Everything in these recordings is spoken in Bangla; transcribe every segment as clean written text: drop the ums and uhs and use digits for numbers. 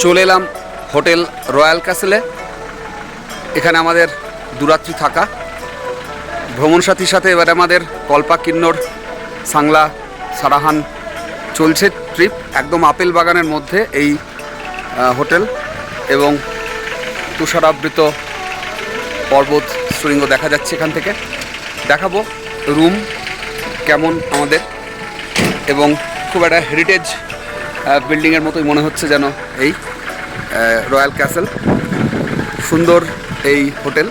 চলে এলাম হোটেল রয়্যাল ক্যাসেলে। এখানে আমাদের দুরাত্রি থাকা। ভ্রমণ সাথীর সাথে এবার আমাদের কল্পা কিন্নর সাংলা সারাহান চলছে ট্রিপ। একদম আপেল বাগানের মধ্যে এই হোটেল এবং তুষারাবৃত পর্বত শৃঙ্গ দেখা যাচ্ছে। এখান থেকে দেখাবো রুম কেমন আমাদের, এবং খুব একটা হেরিটেজ বিল্ডিংয়ের মতোই মনে হচ্ছে যেন এই রয়্যাল ক্যাসেল। সুন্দর এই হোটেল।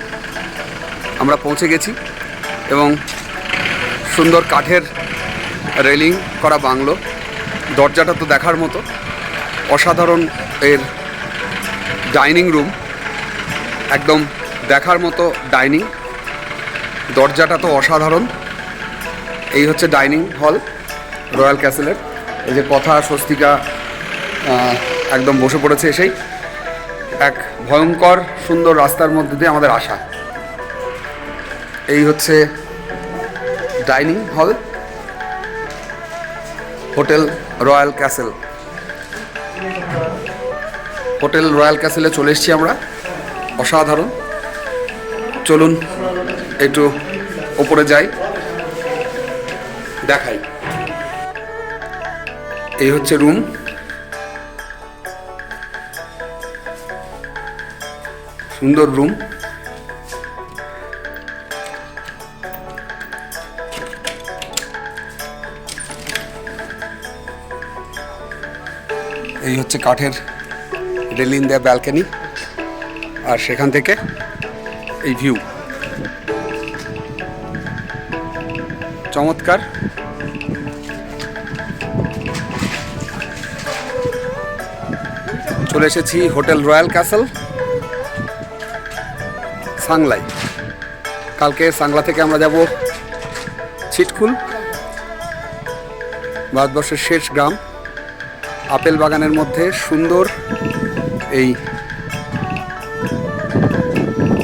আমরা পৌঁছে গেছি এবং সুন্দর কাঠের রেলিং করা বাংলো। দরজাটা তো দেখার মতো, অসাধারণ। এর ডাইনিং রুম একদম দেখার মতো ডাইনিং, দরজাটা তো অসাধারণ। এই হচ্ছে ডাইনিং হল রয়্যাল ক্যাসেলের। এই যে কথা স্বস্তিকা একদম বসে পড়েছে এসেই। এক ভয়ঙ্কর সুন্দর রাস্তার মধ্যে দিয়ে আমাদের আসা। এই হচ্ছে dining hall hotel royal castle. Hotel royal ক্যাসেলে চলে এসেছি আমরা। অসাধারণ। চলুন একটু ওপরে যাই, দেখাই। এই হচ্ছে রুম। সুন্দর রুম। এই হচ্ছে কাঠের রেলিং দেয়া ব্যালকনি, আর সেখান থেকে এই ভিউ চমৎকার। চলে এসেছি হোটেল রয়্যাল ক্যাসেল সাংলাই। কালকে সাংলা থেকে আমরা যাব ছিটকুল, ভারতবর্ষের শেষ গ্রাম। আপেল বাগানের মধ্যে সুন্দর এই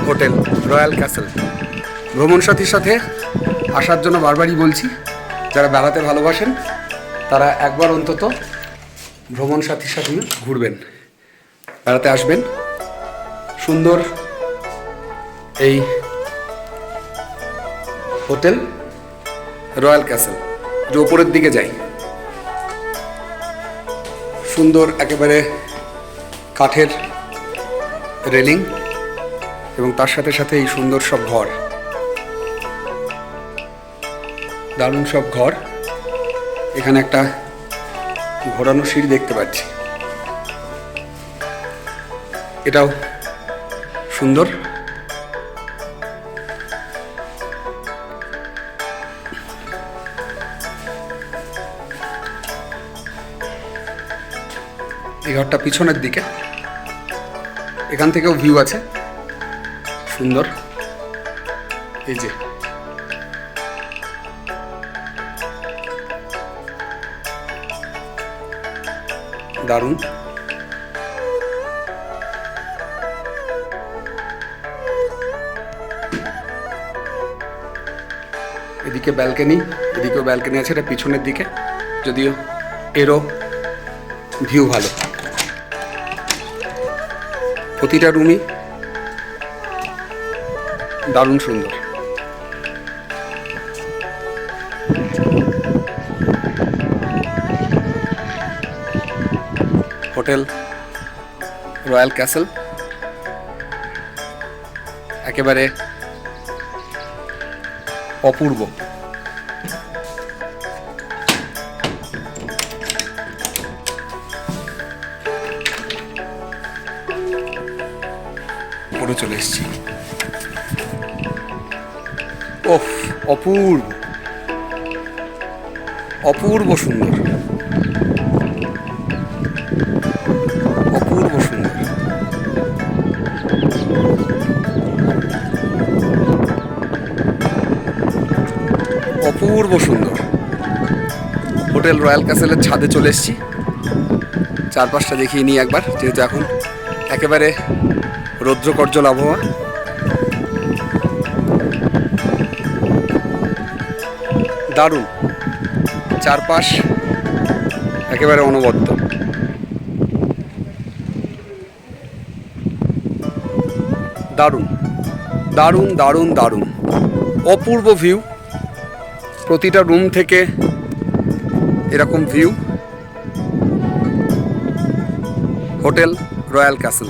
হোটেল রয়্যাল ক্যাসেল। ভ্রমণ সাথীর সাথে আসার জন্য বারবারই বলছি, যারা বেড়াতে ভালোবাসেন তারা একবার অন্তত ভ্রমণ সাথীর সাথে ঘুরবেন, বেড়াতে আসবেন। সুন্দর এই হোটেল রয়্যাল ক্যাসেল। যে ওপরের দিকে যাই, সুন্দর একেবারে কাঠের রেলিং এবং তার সাথে সাথে এই সুন্দর সব ঘর, দারুণ সব ঘর। এখানে একটা ঘোরানো সিঁড়ি দেখতে পাচ্ছি, এটাও সুন্দর। এই ঘরটা পিছনের দিকে, এখান থেকেও ভিউ আছে সুন্দর। এই যে দারুণ। এদিকে ব্যালকনি, এদিকেও ব্যালকনি আছে, এটা পিছনের দিকে, যদিও এরও ভিউ ভালো। প্রতিটা রুমই দারুণ সুন্দর। হোটেল রয়্যাল ক্যাসেল একেবারে অপূর্ব। উপরে চলে এসেছি। ওফ, অপূর্ব অপূর্ব সুন্দর, অপূর্ব সুন্দর। অপূর্ব সুন্দর হোটেল রয়্যাল ক্যাসেলের ছাদে চলে এসেছি। চারপাশটা দেখিয়ে নিই একবার, যেহেতু এখন একেবারে রৌদ্রকর্জ্বল আবহাওয়া। দারুণ চারপাশ, একেবারে অনবদ্য। দারুণ দারুণ দারুণ দারুণ, অপূর্ব ভিউ। প্রতিটা রুম থেকে এরকম ভিউ। Hotel royal castle.